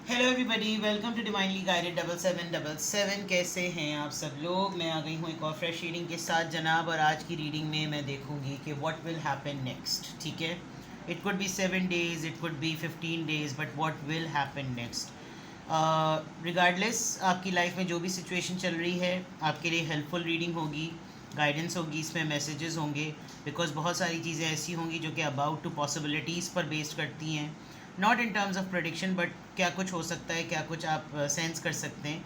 Hello everybody, welcome to divinely guided 7777। कैसे हैं आप सब लोग। मैं आ गई हूँ एक और फ्रेश रीडिंग के साथ जनाब। और आज की रीडिंग में मैं देखूंगी कि व्हाट विल हैपन नेक्स्ट। ठीक है, it could be 7 days, it could be 15 days, but what will happen next. Regardless आपकी लाइफ में जो भी सिचुएशन चल रही है, आपके लिए हेल्पफुल रीडिंग होगी, गाइडेंस होगी, इसमें मैसेजेस होंगे। बिकॉज बहुत सारी चीज़ें ऐसी होंगी जो कि अबाउट टू पॉसिबिलिटीज़ पर बेस्ड करती हैं, not in terms of prediction, but क्या कुछ हो सकता है, क्या कुछ आप सेंस कर सकते हैं,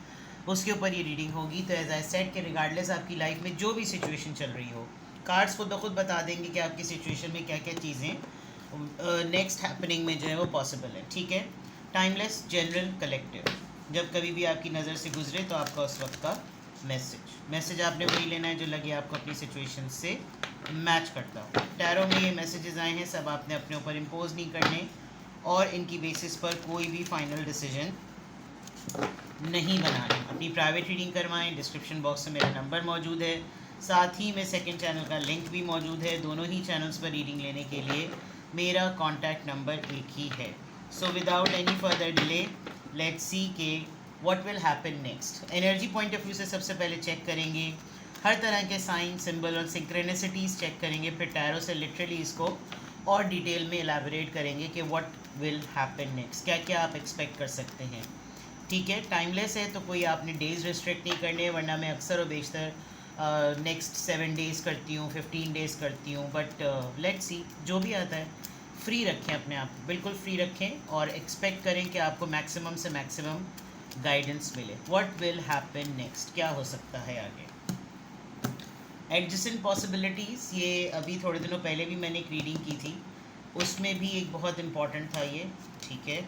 उसके ऊपर ये रीडिंग होगी। तो एज आई सेड कि रिगार्डलेस आपकी लाइफ में जो भी सिचुएशन चल रही हो, कार्ड्स खुद ब खुद बता देंगे कि आपकी सिचुएशन में क्या क्या चीज़ें नेक्स्ट हैपनिंग में जो है वो पॉसिबल है। ठीक है, टाइमलेस, जनरल, कलेक्टिव, जब कभी भी आपकी नज़र से गुजरे तो आपका उस वक्त का मैसेज आपने वही लेना है जो लगे आपको अपनी सिचुएशन से मैच करता हो। टैरो में ये मैसेजेस आए हैं, सब आपने अपने ऊपर इम्पोज नहीं करने और इनकी बेसिस पर कोई भी फाइनल डिसीजन नहीं बनाना। अपनी प्राइवेट रीडिंग करवाएं। डिस्क्रिप्शन बॉक्स में मेरा नंबर मौजूद है, साथ ही में सेकंड चैनल का लिंक भी मौजूद है। दोनों ही चैनल्स पर रीडिंग लेने के लिए मेरा कॉन्टैक्ट नंबर एक ही है। So without any further delay, let's see के what will happen next. Energy point of view से सबसे पहले चेक करेंगे हर तरह के साइन, सिंबल और सिंक्रेनिसिटीज़ चेक करेंगे। फिर टैरो से लिटरली इसको और डिटेल में एलैबोरेट करेंगे कि व्हाट विल हैपन नेक्स्ट, क्या क्या आप एक्सपेक्ट कर सकते हैं। ठीक है, टाइमलेस है तो कोई आपने डेज़ रिस्ट्रिक्ट नहीं करने, वरना मैं अक्सर और बेशतर नेक्स्ट 7 days करती हूँ, 15 days करती हूँ। बट लेट्स सी, जो भी आता है फ्री रखें, अपने आप को बिल्कुल फ्री रखें और एक्सपेक्ट करें कि आपको मैक्सिमम से मैक्सिमम गाइडेंस मिले। व्हाट विल हैपन नेक्स्ट, क्या हो सकता है आगे। एडजेसेंट पॉसिबिलिटीज़, ये अभी थोड़े दिनों पहले भी मैंने एक रीडिंग की थी, उसमें भी एक बहुत इंपॉर्टेंट था ये। ठीक है,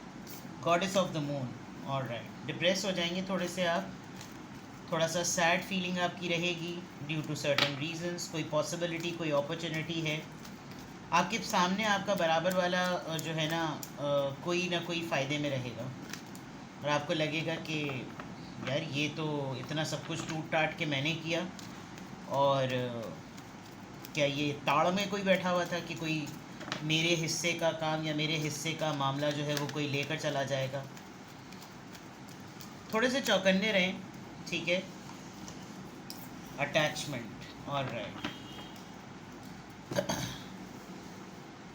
goddess of the moon. Alright, depress हो जाएंगे थोड़े से आप, थोड़ा सा सैड फीलिंग आपकी रहेगी ड्यू टू सर्टेन रीजंस। कोई पॉसिबिलिटी, कोई अपॉर्चुनिटी है आपके सामने, आपका बराबर वाला जो है कोई ना कोई फ़ायदे में रहेगा और आपको लगेगा कि यार ये तो इतना सब कुछ टूट टाट के मैंने किया, और क्या ये ताड़ में कोई बैठा हुआ था कि कोई मेरे हिस्से का काम या मेरे हिस्से का मामला जो है वो कोई लेकर चला जाएगा। थोड़े से चौकन्ने रहें। ठीक है, अटैचमेंट। ऑलराइट,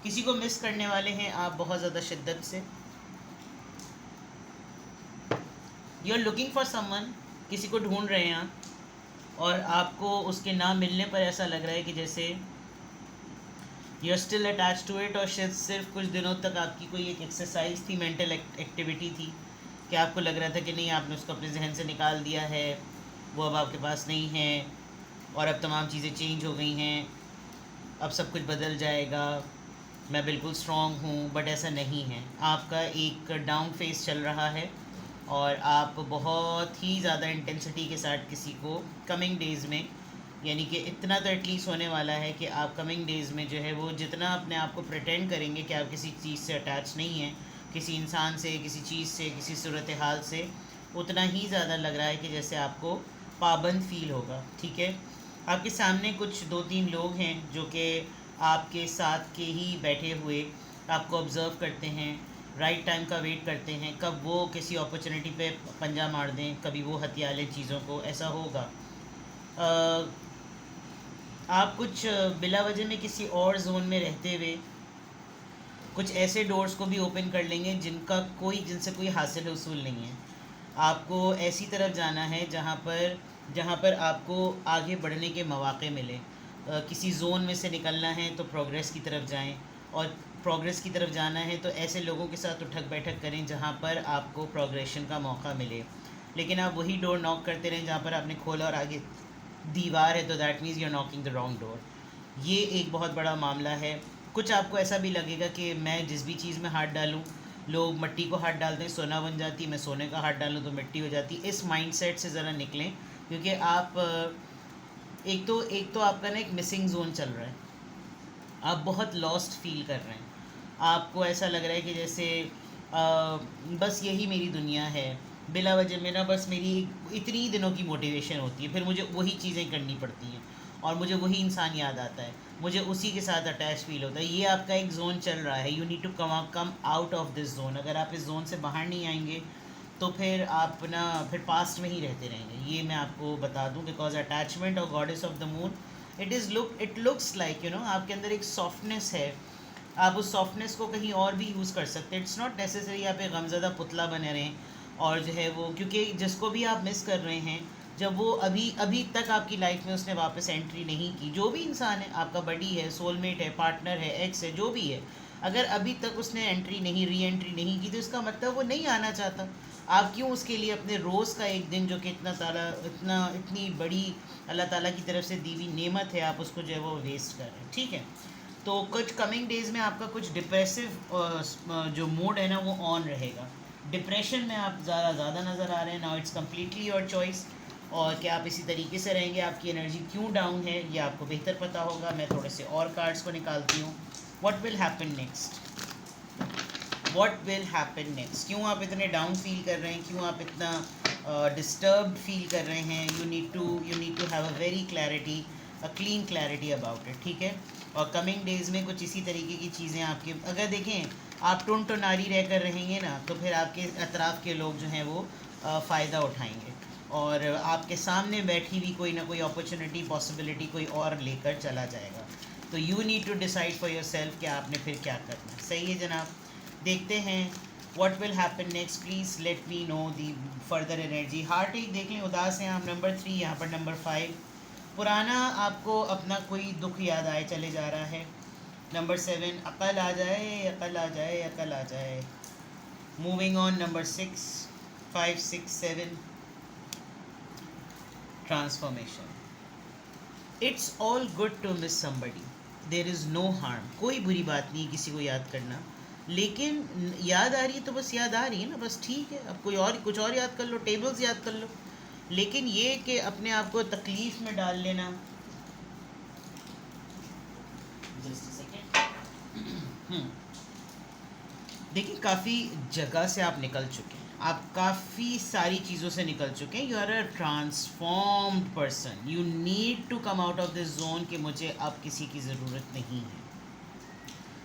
किसी को मिस करने वाले हैं आप बहुत ज़्यादा शिद्दत से। You are looking for someone, किसी को ढूंढ रहे हैं आप, और आपको उसके ना मिलने पर ऐसा लग रहा है कि जैसे you are still attach to it, और शायद सिर्फ कुछ दिनों तक आपकी कोई एक एक्सरसाइज थी, मेंटल एक्टिविटी थी कि आपको लग रहा था कि नहीं, आपने उसको अपने जहन से निकाल दिया है, वो अब आपके पास नहीं है और अब तमाम चीज़ें चेंज हो गई हैं, अब सब कुछ बदल जाएगा, मैं बिल्कुल स्ट्रॉन्ग हूँ। बट ऐसा नहीं है, आपका एक डाउन फेस चल रहा है और आप बहुत ही ज़्यादा इंटेंसिटी के साथ किसी को कमिंग डेज़ में, यानी कि इतना तो एटलीस्ट होने वाला है कि आप कमिंग डेज़ में जो है वो जितना अपने आप को प्रिटेंड करेंगे कि आप किसी चीज़ से अटैच नहीं हैं, किसी इंसान से, किसी चीज़ से, किसी सूरत हाल से, उतना ही ज़्यादा लग रहा है कि जैसे आपको पाबंद फील होगा। ठीक है, आपके सामने कुछ 2-3 लोग हैं जो कि आपके साथ के ही बैठे हुए आपको ऑब्ज़र्व करते हैं, राइट टाइम का वेट करते हैं, कब वो किसी अपॉर्चुनिटी पे पंजा मार दें, कभी वो हथिया लें चीज़ों को, ऐसा होगा। आप कुछ बिला वजह में किसी और जोन में रहते हुए कुछ ऐसे डोर्स को भी ओपन कर लेंगे जिनसे कोई हासिल वसूल नहीं है। आपको ऐसी तरफ जाना है जहाँ पर आपको आगे बढ़ने के मौक़े मिले। किसी जोन में से निकलना है तो प्रोग्रेस की तरफ जाएं, और प्रोग्रेस की तरफ जाना है तो ऐसे लोगों के साथ उठक बैठक करें जहाँ पर आपको प्रोग्रेशन का मौका मिले। लेकिन आप वही डोर नॉक करते रहें जहाँ पर आपने खोला और आगे दीवार है, तो that means you are knocking the wrong door. ये एक बहुत बड़ा मामला है। कुछ आपको ऐसा भी लगेगा कि मैं जिस भी चीज़ में हाथ डालूँ, लोग मिट्टी को हाथ डालते हैं सोना बन जाती, मैं सोने का हाथ डालूँ तो मिट्टी हो जाती। इस माइंडसेट से ज़रा निकलें, क्योंकि आप एक तो आपका ना एक मिसिंग जोन चल रहा है, आप बहुत लॉस्ट फील कर रहे हैं, आपको ऐसा लग रहा है कि जैसे बस यही मेरी दुनिया है, बिला वजह में ना बस मेरी इतनी दिनों की मोटिवेशन होती है, फिर मुझे वही चीज़ें करनी पड़ती हैं और मुझे वही इंसान याद आता है, मुझे उसी के साथ अटैच फील होता है। ये आपका एक जोन चल रहा है, you need to come out of this zone. अगर आप इस जोन से बाहर नहीं आएंगे तो फिर आप ना फिर पास्ट में ही रहते रहेंगे। ये मैं आपको बता दूं, बिकॉज अटैचमेंट और goddess of the moon, it looks like आपके अंदर एक सॉफ्टनेस है। आप उस सॉफ्टनेस को कहीं और भी यूज़ कर सकते हैं। इट्स नॉट नेसेसरी आप एक गमज़दा पुतला बने रहें और जो है वो, क्योंकि जिसको भी आप मिस कर रहे हैं, जब वो अभी अभी तक आपकी लाइफ में उसने वापस एंट्री नहीं की, जो भी इंसान है, आपका बडी है, सोलमेट है, पार्टनर है, एक्स है, जो भी है, अगर अभी तक उसने एंट्री नहीं, री एंट्री नहीं की, तो इसका मतलब वो नहीं आना चाहता। आप क्यों उसके लिए अपने रोज़ का एक दिन, जो कि इतनी बड़ी अल्लाह ताला की तरफ से दी हुई नेमत है, आप उसको जो है वो वेस्ट कर रहे हैं, ठीक है। तो कुछ कमिंग डेज में आपका कुछ डिप्रेसिव जो मूड है ना, वो ऑन रहेगा। डिप्रेशन में आप ज़्यादा नज़र आ रहे हैं। Now it's completely your choice, और क्या आप इसी तरीके से रहेंगे, आपकी एनर्जी क्यों डाउन है, ये आपको बेहतर पता होगा। मैं थोड़े से और कार्ड्स को निकालती हूँ। What will happen next, what will happen next, क्यों आप इतने डाउन फील कर रहे हैं, क्यों आप इतना डिस्टर्ब फील कर रहे हैं। You need to have a very clarity, a clean clarity about it, ठीक है। और कमिंग डेज में कुछ इसी तरीके की चीज़ें आपके, अगर देखें आप टुनटुनारी रह कर रहेंगे ना, तो फिर आपके अतराफ़ के लोग जो हैं वो फ़ायदा उठाएंगे, और आपके सामने बैठी हुई कोई ना कोई अपॉर्चुनिटी, पॉसिबिलिटी कोई और लेकर चला जाएगा। तो you need to decide for yourself कि आपने फिर क्या करना है। सही है जनाब, देखते हैं what will happen next. Please let me know the further energy. Heart एक देख लें, उदास हैं आप, नंबर 3, यहाँ पर नंबर 5, पुराना आपको अपना कोई दुख याद आए चले जा रहा है। नंबर 7, अकल आ जाए, अकल आ जाए, अकल आ जाए। Moving on, number 6, 5, 6, 7, transformation. It's all good to miss somebody, there is no harm. कोई बुरी बात नहीं किसी को याद करना, लेकिन याद आ रही है तो बस याद आ रही है ना, बस ठीक है। अब कोई और कुछ और याद कर लो, टेबल्स याद कर लो, लेकिन ये कि अपने आप को तकलीफ़ में डाल लेना। देखिए, काफ़ी जगह से आप निकल चुके हैं, आप काफ़ी सारी चीज़ों से निकल चुके हैं। You are a transformed person, you need to come out of this zone कि मुझे अब किसी की ज़रूरत नहीं है।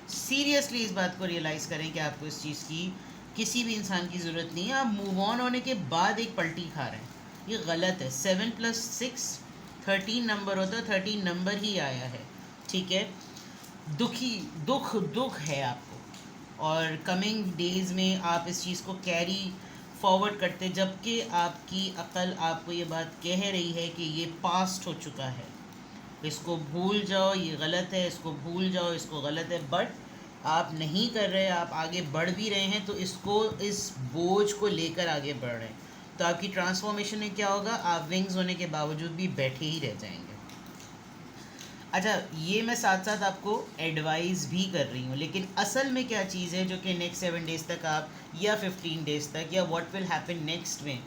सीरियसली इस बात को रियलाइज़ करें कि आपको इस चीज़ की, किसी भी इंसान की ज़रूरत नहीं है। आप मूव ऑन होने के बाद एक पलटी खा रहे हैं, ये गलत है। 7 + 6 13 नंबर होता है, 13 नंबर ही आया है, ठीक है। दुख है आपको, और कमिंग डेज़ में आप इस चीज़ को कैरी फॉरवर्ड करते, जबकि आपकी अकल आपको ये बात कह रही है कि ये पास्ट हो चुका है, इसको भूल जाओ, ये गलत है, इसको भूल जाओ, इसको गलत है। बट आप नहीं कर रहे, आप आगे बढ़ भी रहे हैं, तो इस बोझ को लेकर आगे बढ़ रहे हैं। तो आपकी ट्रांसफॉर्मेशन में क्या होगा, आप विंग्स होने के बावजूद भी बैठे ही रह जाएंगे। अच्छा, ये मैं साथ साथ आपको एडवाइस भी कर रही हूँ, लेकिन असल में क्या चीज़ है जो कि नेक्स्ट 7 डेज़ तक आप, या 15 डेज़ तक, या व्हाट विल हैपन नेक्स्ट में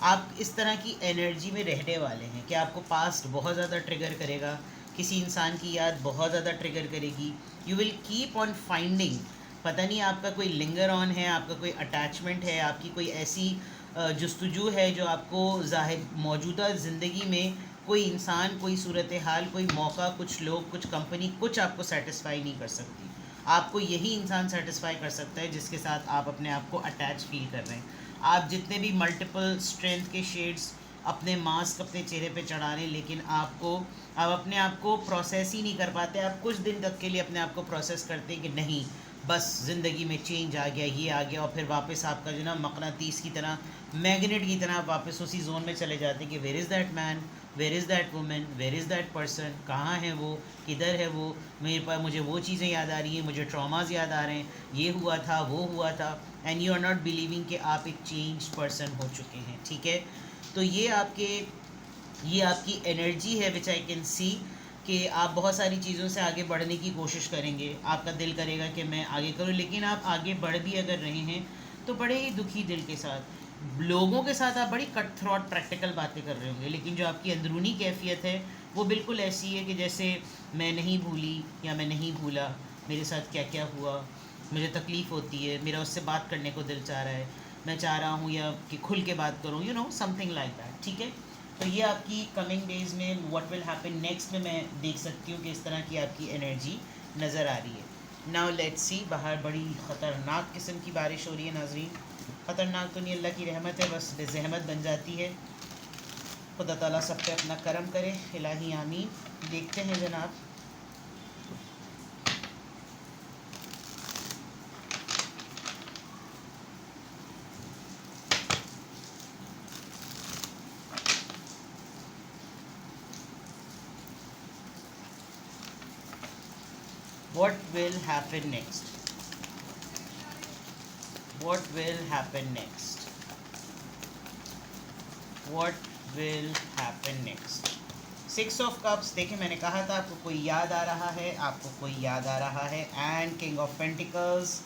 आप इस तरह की एनर्जी में रहने वाले हैं कि आपको पास्ट बहुत ज़्यादा ट्रिगर करेगा, किसी इंसान की याद बहुत ज़्यादा ट्रिगर करेगी। You will keep on finding, पता नहीं आपका कोई लिंगर ऑन है, आपका कोई अटैचमेंट है, आपकी कोई ऐसी जस्तजू है जो आपको ज़ाहिर मौजूदा ज़िंदगी में कोई इंसान, कोई सूरत हाल, कोई मौका, कुछ लोग, कुछ कंपनी, कुछ आपको सेटिस्फाई नहीं कर सकती। आपको यही इंसान सेटिस्फाई कर सकता है जिसके साथ आप अपने आप को अटैच फील कर रहे हैं। आप जितने भी मल्टीपल स्ट्रेंथ के शेड्स, अपने मास्क अपने चेहरे पे चढ़ा रहे हैं, लेकिन आप अपने आप को प्रोसेस ही नहीं कर पाते। आप कुछ दिन तक के लिए अपने आप को प्रोसेस करते हैं कि नहीं, बस ज़िंदगी में चेंज आ गया, ये आ गया, और फिर वापस आपका जो ना मकनातीस की तरह, मैग्नेट की तरह वापस उसी जोन में चले जाते हैं कि where is that man, where is that women, where is that person, कहाँ है वो, किधर है वो, मेरे पास, मुझे वो चीज़ें याद आ रही हैं, मुझे ट्रॉमास याद आ रहे हैं, ये हुआ था, वो हुआ था, and you are not believing कि आप एक चेंज पर्सन हो चुके हैं, ठीक है। तो ये आपकी एनर्जी है, विच आई कैन सी, कि आप बहुत सारी चीज़ों से आगे बढ़ने की कोशिश करेंगे, आपका दिल करेगा कि मैं आगे करूं, लेकिन आप आगे बढ़ भी अगर रहे हैं तो बड़े ही दुखी दिल के साथ। लोगों के साथ आप बड़ी कट थ्रॉट प्रैक्टिकल बातें कर रहे होंगे, लेकिन जो आपकी अंदरूनी कैफियत है वो बिल्कुल ऐसी है कि जैसे मैं नहीं भूली, या मैं नहीं भूला, मेरे साथ क्या क्या हुआ, मुझे तकलीफ़ होती है, मेरा उससे बात करने को दिल चाह रहा है, मैं चाह रहा हूँ या कि खुल के बात करूँ, you know, something like that, ठीक है। तो ये आपकी कमिंग डेज़ में व्हाट विल हैपन नेक्स्ट में मैं देख सकती हूँ कि इस तरह की आपकी एनर्जी नज़र आ रही है। नाउ लेट्स सी, बाहर बड़ी ख़तरनाक किस्म की बारिश हो रही है नाजरीन, ख़तरनाक तो नहीं, अल्लाह की रहमत है, बस जहमत बन जाती है। खुदा ताला सब पे अपना करम करे, इलाही आमीन। देखते हैं जनाब। What will happen next? What will happen next? What will happen next? 6 of cups, देखिए मैंने कहा था आपको कोई याद आ रहा है, आपको कोई याद आ रहा है। एंड किंग ऑफ पेंटिकल्स,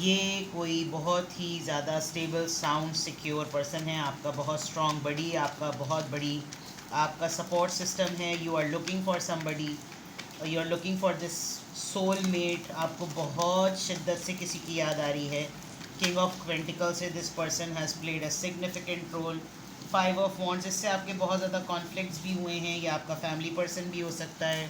ये कोई बहुत ही ज़्यादा स्टेबल साउंड सिक्योर पर्सन है, आपका बहुत स्ट्रॉन्ग बड़ी, आपका बहुत बड़ी आपका सपोर्ट सिस्टम है। You are looking for somebody, you are looking for this soulmate. आपको बहुत शिद्दत से किसी की याद आ रही है। किंग ऑफ पेंटिकल से this person has played a significant role. 5 of wands, इससे आपके बहुत ज़्यादा कॉन्फ्लिक्ट्स भी हुए हैं, या आपका फैमिली पर्सन भी हो सकता है।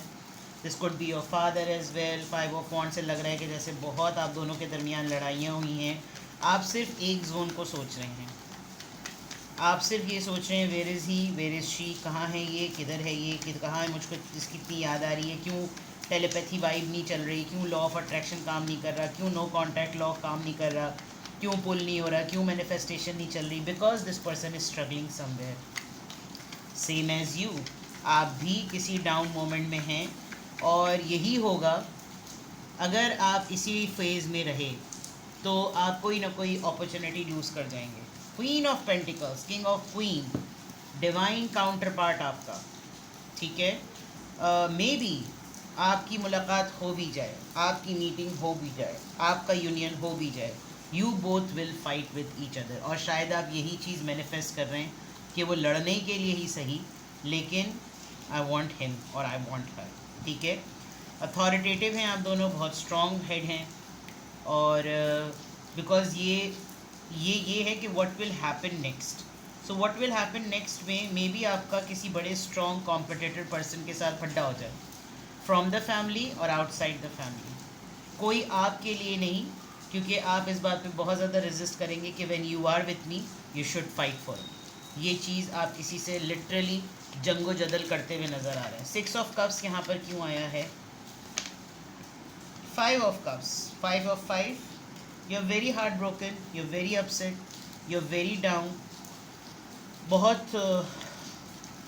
This could be your father as well. 5 of wands से लग रहा है कि जैसे बहुत आप दोनों के दरमियान लड़ाइयाँ हुई हैं। आप सिर्फ एक जोन को सोच रहे हैं, आप सिर्फ ये सोच रहे हैं where is he, where is she, कहाँ है ये, किधर है ये, कहाँ है, मुझको इसकी इतनी याद आ रही है, क्यों टेलीपैथी वाइब नहीं चल रही, क्यों लॉ ऑफ अट्रैक्शन काम नहीं कर रहा, क्यों नो कॉन्टैक्ट लॉ काम नहीं कर रहा, क्यों पुल नहीं हो रहा, क्यों मैनिफेस्टेशन नहीं चल रही। Because this person is struggling somewhere same as you. आप भी किसी डाउन मोमेंट में हैं, और यही होगा अगर आप इसी फेज़ में रहे तो आप कोई ना कोई अपॉर्चुनिटी लूज़ कर जाएंगे। Queen of pentacles, king of queen, divine counter part आपका, ठीक है। मे बी आपकी मुलाकात हो भी जाए, आपकी मीटिंग हो भी जाए, आपका यूनियन हो भी जाए, you both will fight with each other. और शायद आप यही चीज़ मैनिफेस्ट कर रहे हैं कि वो लड़ने के लिए ही सही, लेकिन आई वॉन्ट हिम और आई वॉन्ट हर, ठीक है। अथॉरिटेटिव हैं आप दोनों, बहुत स्ट्रॉन्ग हेड हैं, और बिकॉज ये है कि what will happen next. So what will happen next में मे बी आपका किसी बड़े स्ट्रॉन्ग कॉम्पिटिटिव पर्सन के साथ फड्डा हो जाए, फ्रॉम द फैमिली और आउटसाइड द फैमिली। कोई आपके लिए नहीं, क्योंकि आप इस बात पे बहुत ज़्यादा रेजिस्ट करेंगे कि when you are with me you should fight for. ये चीज़ आप किसी से लिटरली जंगो जदल करते हुए नज़र आ रहे हैं। 6 ऑफ कप्स यहाँ पर क्यों आया है? 5 of cups, 5 of 5, you are very heart broken, you are very upset, you are very down. बहुत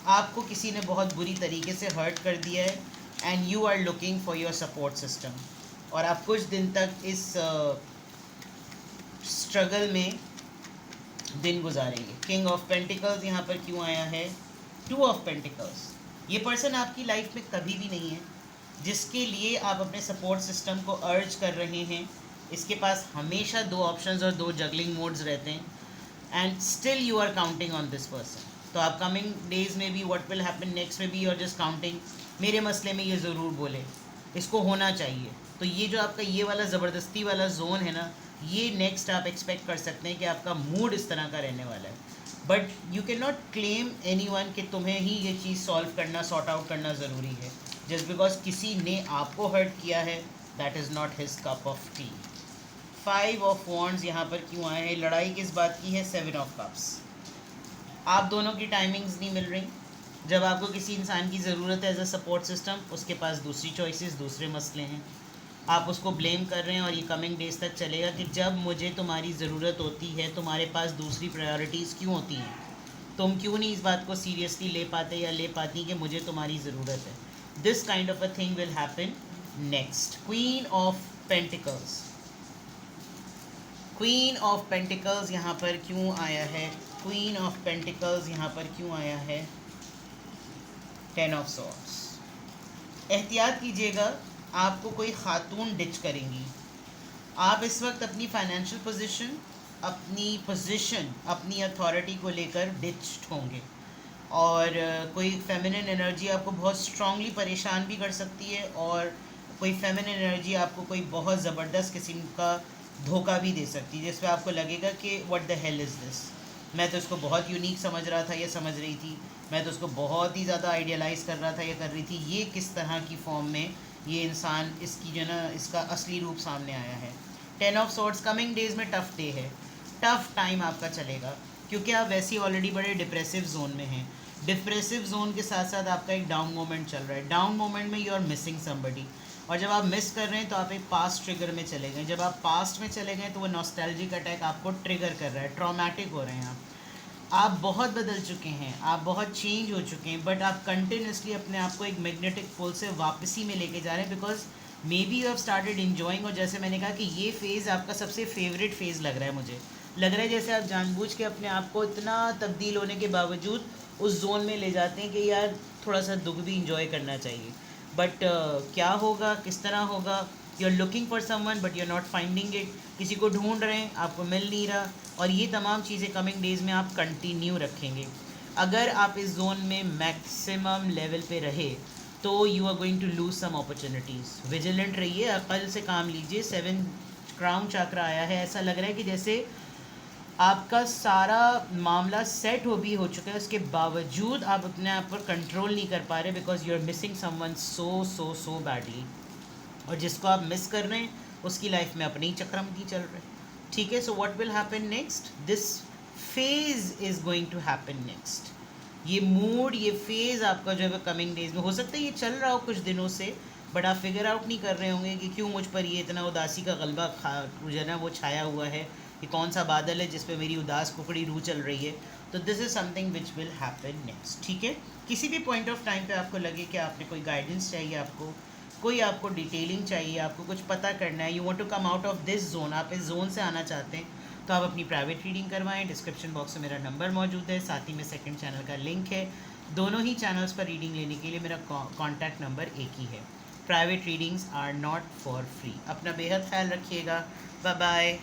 आपको किसी ने बहुत बुरी तरीके से हर्ट कर दिया है, and you are looking for your support system, और आप कुछ दिन तक इस स्ट्रगल में दिन गुजारेंगे। किंग ऑफ पेंटिकल्स यहाँ पर क्यों आया है? 2 ऑफ पेंटिकल्स, ये पर्सन आपकी लाइफ में कभी भी नहीं है जिसके लिए आप अपने सपोर्ट सिस्टम को अर्ज कर रहे हैं। इसके पास हमेशा 2 ऑप्शंस और 2 जगलिंग मोड्स रहते हैं, and still you are counting on this person. तो आप कमिंग डेज में भी, व्हाट विल हैपन नेक्स्ट में भी, यू आर जस्ट काउंटिंग, मेरे मसले में ये ज़रूर बोले, इसको होना चाहिए। तो ये जो आपका ये वाला ज़बरदस्ती वाला जोन है ना, ये नेक्स्ट आप एक्सपेक्ट कर सकते हैं कि आपका मूड इस तरह का रहने वाला है। But you can not claim anyone कि तुम्हें ही ये चीज़ सॉल्व करना, सॉर्ट आउट करना ज़रूरी है। जस्ट बिकॉज किसी ने आपको हर्ट किया है, that is not his cup of T. 5 of wands यहाँ पर क्यों आए हैं? लड़ाई किस बात की है? 7 ऑफ कप्स। आप दोनों की टाइमिंग्स नहीं मिल रही। जब आपको किसी इंसान की ज़रूरत है एज अ सपोर्ट सिस्टम, उसके पास दूसरी चॉइसेस, दूसरे मसले हैं। आप उसको ब्लेम कर रहे हैं, और ये कमिंग डेज तक चलेगा कि जब मुझे तुम्हारी ज़रूरत होती है तुम्हारे पास दूसरी प्रायोरिटीज़ क्यों होती हैं, तुम क्यों नहीं इस बात को सीरियसली ले पाते या ले पाती कि मुझे तुम्हारी ज़रूरत है। This kind of a thing will happen next. Queen of pentacles, queen of pentacles यहाँ पर क्यों आया है? क्वीन ऑफ पेंटिकल्स यहाँ पर क्यों आया है? 10 ऑफ सॉर्ड्स। एहतियात कीजिएगा, आपको कोई खातून डिच करेंगी। आप इस वक्त अपनी फाइनेंशियल पोजीशन, अपनी अथॉरिटी को लेकर डिच्ड होंगे, और कोई फेमिनिन एनर्जी आपको बहुत स्ट्रांगली परेशान भी कर सकती है, और कोई फेमिनिन एनर्जी आपको कोई बहुत ज़बरदस्त किस्म का धोखा भी दे सकती है, जिस पे आपको लगेगा कि what the hell is this. मैं तो इसको बहुत यूनिक समझ रहा था, ये समझ रही थी, मैं तो उसको बहुत ही ज़्यादा आइडियलाइज़ कर रहा था, ये कर रही थी। ये किस तरह की फॉर्म में ये इंसान, इसकी जो ना, इसका असली रूप सामने आया है। 10 ऑफ सॉर्ड्स, कमिंग डेज में टफ डे है। टफ टाइम आपका चलेगा, क्योंकि आप वैसे ही ऑलरेडी बड़े डिप्रेसिव जोन में हैं। डिप्रेसिव जोन के साथ साथ आपका एक डाउन मोमेंट चल रहा है, डाउन मोमेंट में यू आर मिसिंग समबडी, और जब आप मिस कर रहे हैं तो आप एक पास्ट ट्रिगर में चले गए, जब आप पास्ट में चले गए तो वो नॉस्टैल्जिक अटैक आपको ट्रिगर कर रहा है, ट्रॉमेटिक हो रहे हैं आप बहुत बदल चुके हैं, आप बहुत चेंज हो चुके हैं, बट आप कंटिन्यूसली अपने आप को एक मैग्नेटिक पोल से वापसी में लेके जा रहे हैं, because may be you have started enjoying. और जैसे मैंने कहा कि ये फेज़ आपका सबसे फेवरेट फेज़ लग रहा है, मुझे लग रहा है जैसे आप जानबूझ के अपने आप को इतना तब्दील होने के बावजूद उस जोन में ले जाते हैं कि यार थोड़ा सा दुख भी इंजॉय करना चाहिए। बट क्या होगा, किस तरह होगा, you are looking for someone but you are not finding it, किसी को ढूंढ रहे हैं आपको मिल नहीं रहा, और ये तमाम चीज़ें कमिंग डेज़ में आप कंटिन्यू रखेंगे। अगर आप इस जोन में मैक्सिमम लेवल पे रहे तो you are going to lose some opportunities. Vigilant रहिए, अकल से काम लीजिए। 7 क्राउन चक्र आया है, ऐसा लग रहा है कि जैसे आपका सारा मामला सेट हो चुका है, उसके बावजूद आप अपने आप पर कंट्रोल नहीं कर पा रहे, because you are missing someone so badly, और जिसको आप मिस कर रहे हैं उसकी लाइफ में अपने ही चक्रम की चल रहे हैं। ठीक है, so what will happen next, this phase is going to happen next. ये मूड, ये फेज़ आपका जो है कमिंग डेज में हो सकता है ये चल रहा हो कुछ दिनों से, बट आप फिगर आउट नहीं कर रहे होंगे कि क्यों मुझ पर ये इतना उदासी का गलबा जो है ना वो छाया हुआ है, कि कौन सा बादल है जिस पे मेरी उदास कुकड़ी रूह चल रही है। तो this is something which will happen next. ठीक है, किसी भी पॉइंट ऑफ टाइम पे आपको लगे कि आपने कोई गाइडेंस चाहिए, आपको कोई आपको डिटेलिंग चाहिए, आपको कुछ पता करना है, you want to come out of this zone, आप इस जोन से आना चाहते हैं, तो आप अपनी प्राइवेट रीडिंग करवाएं। डिस्क्रिप्शन बॉक्स में मेरा नंबर मौजूद है, साथ ही में सेकंड चैनल का लिंक है। दोनों ही चैनल्स पर रीडिंग लेने के लिए मेरा कॉन्टैक्ट नंबर एक ही है। Private readings are not for free. अपना बेहद ख्याल रखिएगा। Bye bye.